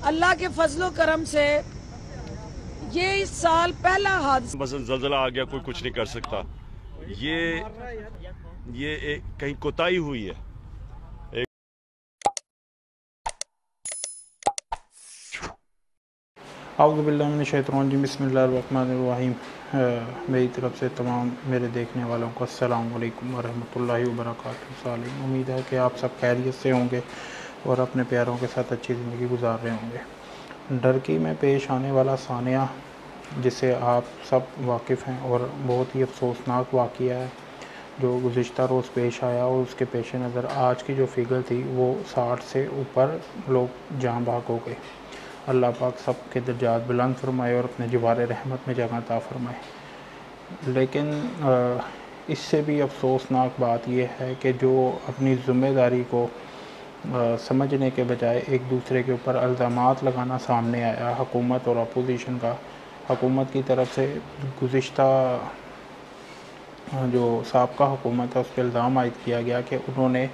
अल्लाह के फजलो करम से ये इस साल पहला हादसा। बस जल्जला आ गया, कोई कुछ नहीं कर सकता। ये एक कहीं कोताही हुई है। औज़ुबिल्लाहिमिनश्शैतानिर्रजीम बिस्मिल्लाहिर्रहमानिर्रहीम। मेरी तरफ से तमाम मेरे देखने वालों को अस्सलाम वालेकुम वरहमतुल्लाहि वबरकातुहू। सालीम, उम्मीद है कि आप सब खैरियत से होंगे और अपने प्यारों के साथ अच्छी ज़िंदगी गुजार रहे होंगे। डरकी में पेश आने वाला सानिया, जिससे आप सब वाकिफ़ हैं और बहुत ही अफसोसनाक वाक़या है जो गुज़िश्ता रोज़ पेश आया, और उसके पेश नज़र आज की जो फ़िगर थी वो 60 से ऊपर लोग जाँ बाग हो गए। अल्लाह पाक सब के दर्जात बुलंद फरमाए और अपने जवारे रहमत में जगह अता फरमाए। लेकिन इससे भी अफसोसनाक बात यह है कि जो अपनी ज़िम्मेदारी को समझने के बजाय एक दूसरे के ऊपर इल्ज़ामात लगाना सामने आया, हुकूमत और अपोजिशन का। हुकूमत की तरफ से गुज़िश्ता जो साबका हुकूमत है उस पर इल्ज़ाम आयद किया गया कि उन्होंने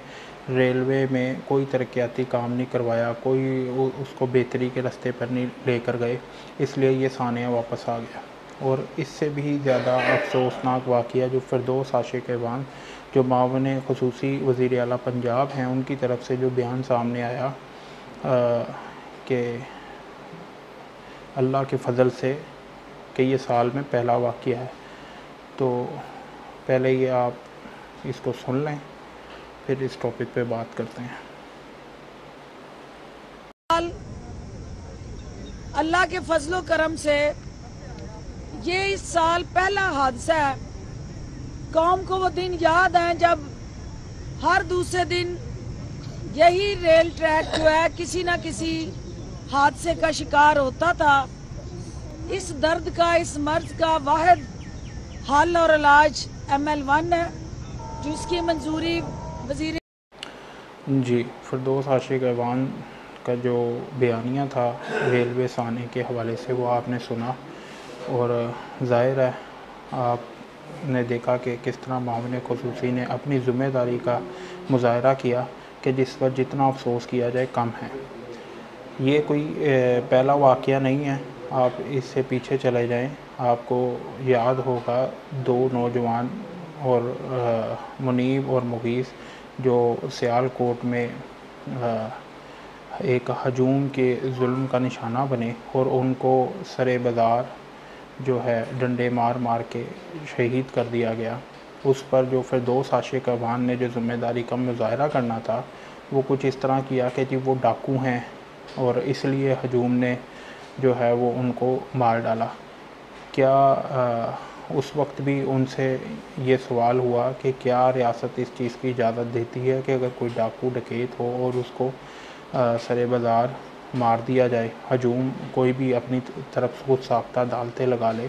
रेलवे में कोई तरक्याती काम नहीं करवाया, कोई उसको बेहतरी के रास्ते पर नहीं लेकर गए, इसलिए ये सानिया वापस आ गया। और इससे भी ज़्यादा अफसोसनाक वाक़या जो फिरदौस आशिक ऐवान, जो मावन ख़ुसूसी वज़ीर आला पंजाब हैं, उनकी तरफ से जो बयान सामने आया कि अल्लाह के फ़ज़ल से कि ये साल में पहला वाक़या है। तो पहले ये आप इसको सुन लें, फिर इस टॉपिक पे बात करते हैं। अल्लाह के फजलो करम से ये इस साल पहला हादसा है। कौम को वो दिन याद है जब हर दूसरे दिन यही रेल ट्रैक जो है किसी न किसी हादसे का शिकार होता था। इस दर्द का, इस मर्ज का वाहिद हल और इलाज ML1 है, जिसकी मंजूरी वज़ीर जी फिरदौस आशिक ऐवान का जो बयानिया था रेलवे साने के हवाले से, वो आपने सुना। और ज़ाहिर है आपने देखा कि किस तरह मामले ख़ुसूसी ने अपनी ज़िम्मेदारी का मुज़ाहरा किया कि जिस पर जितना अफसोस किया जाए कम है। ये कोई पहला वाक़या नहीं है। आप इससे पीछे चले जाएं, आपको याद होगा दो नौजवान और मुनीब और मुगीस जो सियालकोट में एक हजूम के जुल्म का निशाना बने और उनको सरे बाज़ार जो है डंडे मार मार के शहीद कर दिया गया। उस पर जो फिरदौस आशिक ऐवान ने जो ज़िम्मेदारी का मुज़ाहरा करना था, वो कुछ इस तरह किया कि जी वो डाकू हैं और इसलिए हजूम ने जो है वो उनको मार डाला। क्या उस वक्त भी उनसे ये सवाल हुआ कि क्या रियासत इस चीज़ की इजाज़त देती है कि अगर कोई डाकू डकैत हो और उसको सरे बाज़ार मार दिया जाए, हजूम कोई भी अपनी तरफ से कुछ साख्ता अदालतें लगा ले?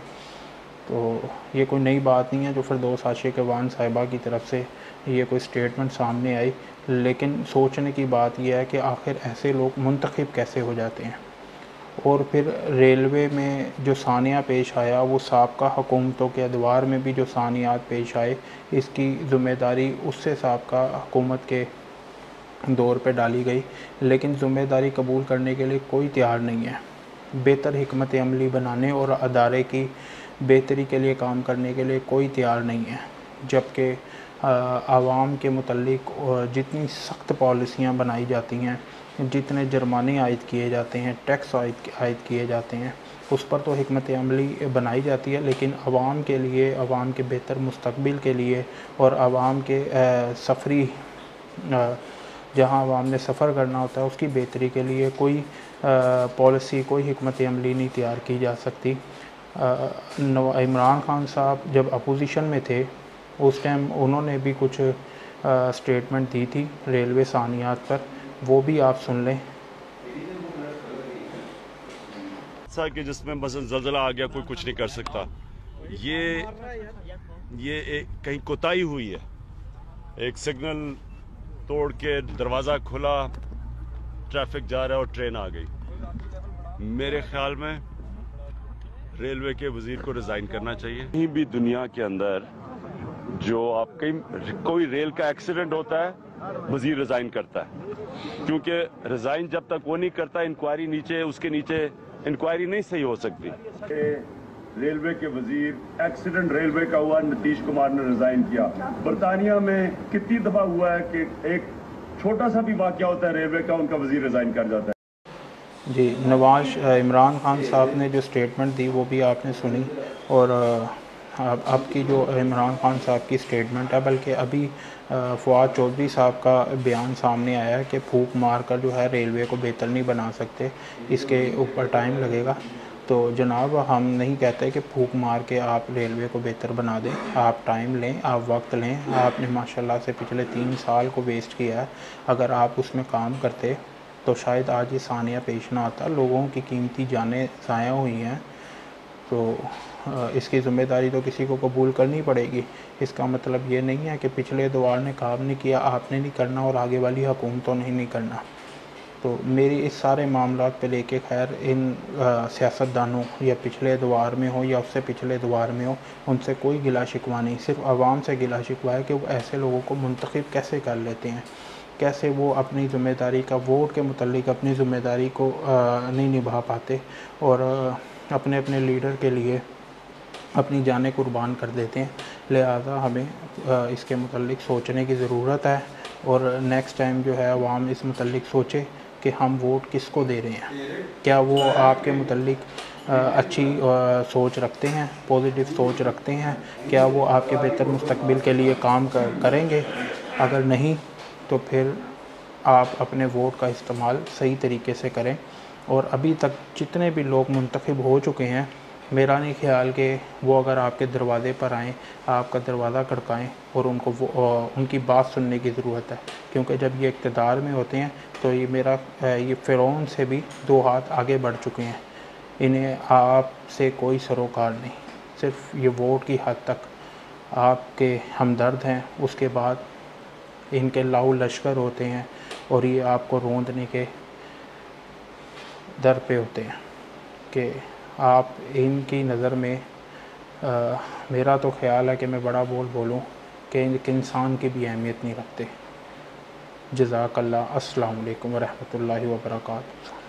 तो ये कोई नई बात नहीं है जो फिरदौस आशिक ऐवान साहिबा की तरफ से ये कोई स्टेटमेंट सामने आई। लेकिन सोचने की बात यह है कि आखिर ऐसे लोग मुंतखब कैसे हो जाते हैं। और फिर रेलवे में जो सानिया पेश आया, वो साबका हुकूमतों के अदवार में भी जो सानियात पेश आए, इसकी ज़िम्मेदारी उससे साबका हुकूमत के दौर पे डाली गई, लेकिन ज़िम्मेदारी कबूल करने के लिए कोई तैयार नहीं है। बेहतर हिकमत अमली बनाने और अदारे की बेहतरी के लिए काम करने के लिए कोई तैयार नहीं है। जबकि आवाम के मुतल्लिक जितनी सख्त पॉलिसियाँ बनाई जाती हैं, जितने जुर्माने आयद किए जाते हैं, टैक्स आयद किए जाते हैं, उस पर तो हिकमत अमली बनाई जाती है, लेकिन आवाम के लिए, आवाम के बेहतर मुस्तकबिल के लिए और आवाम के सफ़री जहाँ आवाम ने सफ़र करना होता है उसकी बेहतरी के लिए कोई पॉलिसी, कोई हिकमत अमली नहीं तैयार की जा सकती। इमरान खान साहब जब अपोजिशन में थे उस टाइम उन्होंने भी कुछ स्टेटमेंट दी थी रेलवे सानियात पर, वो भी आप सुन लें। कि जिसमें बस जल्जला आ गया, कोई कुछ नहीं कर सकता। ये एक कहीं कोताही हुई है। एक सिग्नल तोड़ के दरवाज़ा खुला, ट्रैफिक जा रहा है और ट्रेन आ गई। मेरे ख्याल में रेलवे के वजीर को रिज़ाइन करना चाहिए। कहीं भी दुनिया के अंदर जो आप कहीं कोई रेल का एक्सीडेंट होता है वजीर रिजाइन करता है, क्योंकि रिजाइन जब तक वो नहीं करता, इंक्वायरी नीचे, उसके नीचे इंक्वायरी नहीं सही हो सकती। रेलवे के वजीर एक्सीडेंट रेलवे का हुआ, नीतीश कुमार ने रिजाइन किया। बरतानिया में कितनी दफा हुआ है कि एक छोटा सा भी वाकया होता है रेलवे का, उनका वजीर रिजाइन कर जाता है। जी, नवाज इमरान खान साहब ने जो स्टेटमेंट दी वो भी आपने सुनी, और अब की जो इमरान खान साहब की स्टेटमेंट है, बल्कि अभी फवाद चौधरी साहब का बयान सामने आया है कि फूंक मार कर जो है रेलवे को बेहतर नहीं बना सकते, इसके ऊपर टाइम लगेगा। तो जनाब, हम नहीं कहते कि फूंक मार के आप रेलवे को बेहतर बना दें, आप टाइम लें, आप वक्त लें। आपने माशाल्लाह से पिछले 3 साल को वेस्ट किया है। अगर आप उसमें काम करते तो शायद आज ये सानिया पेश ना आता। लोगों की कीमती जानें ज़ाया हुई हैं, तो इसकी ज़िम्मेदारी तो किसी को कबूल करनी पड़ेगी। इसका मतलब ये नहीं है कि पिछले दौर ने काम नहीं किया, आपने नहीं करना और आगे वाली हुकूमतों ने नहीं करना। तो मेरी इस सारे मामलात पे लेके खैर इन सियासतदानों, या पिछले दौर में हो या उससे पिछले दौर में हो, उनसे कोई गिला शिकवा नहीं। सिर्फ आवाम से गिला शिकवा है कि वो ऐसे लोगों को मुंतखब कैसे कर लेते हैं, कैसे वो अपनी ज़िम्मेदारी का, वोट के मुतल्लिक अपनी ज़िम्मेदारी को नहीं निभा पाते, और अपने अपने लीडर के लिए अपनी जानें कुर्बान कर देते हैं। लिहाजा हमें इसके मुतल्लिक सोचने की ज़रूरत है, और नेक्स्ट टाइम जो है आवाम इस मुतल्लिक सोचे कि हम वोट किसको दे रहे हैं। क्या वो आपके मुतल्लिक अच्छी सोच रखते हैं, पॉजिटिव सोच रखते हैं? क्या वो आपके बेहतर मुस्तकबिल के लिए काम करेंगे? अगर नहीं तो फिर आप अपने वोट का इस्तेमाल सही तरीके से करें। और अभी तक जितने भी लोग मुंतखब हो चुके हैं, मेरा नहीं ख्याल कि वो अगर आपके दरवाज़े पर आएँ, आपका दरवाज़ा खड़काएँ और उनको उनकी बात सुनने की ज़रूरत है। क्योंकि जब ये इक़्तिदार में होते हैं तो ये फ़िरौन से भी 2 हाथ आगे बढ़ चुके हैं। इन्हें आपसे कोई सरोकार नहीं, सिर्फ ये वोट की हद तक आपके हमदर्द हैं। उसके बाद इनके लाऊ लश्कर होते हैं और ये आपको रोंदने के दर पे होते हैं कि आप इनकी नज़र में मेरा तो ख़्याल है कि मैं बड़ा बोलूं कि इंसान की भी अहमियत नहीं रखते। जज़ाकल्लाह। अस्सलामु अलैकुम व रहमतुल्लाहि व बरकातुहू।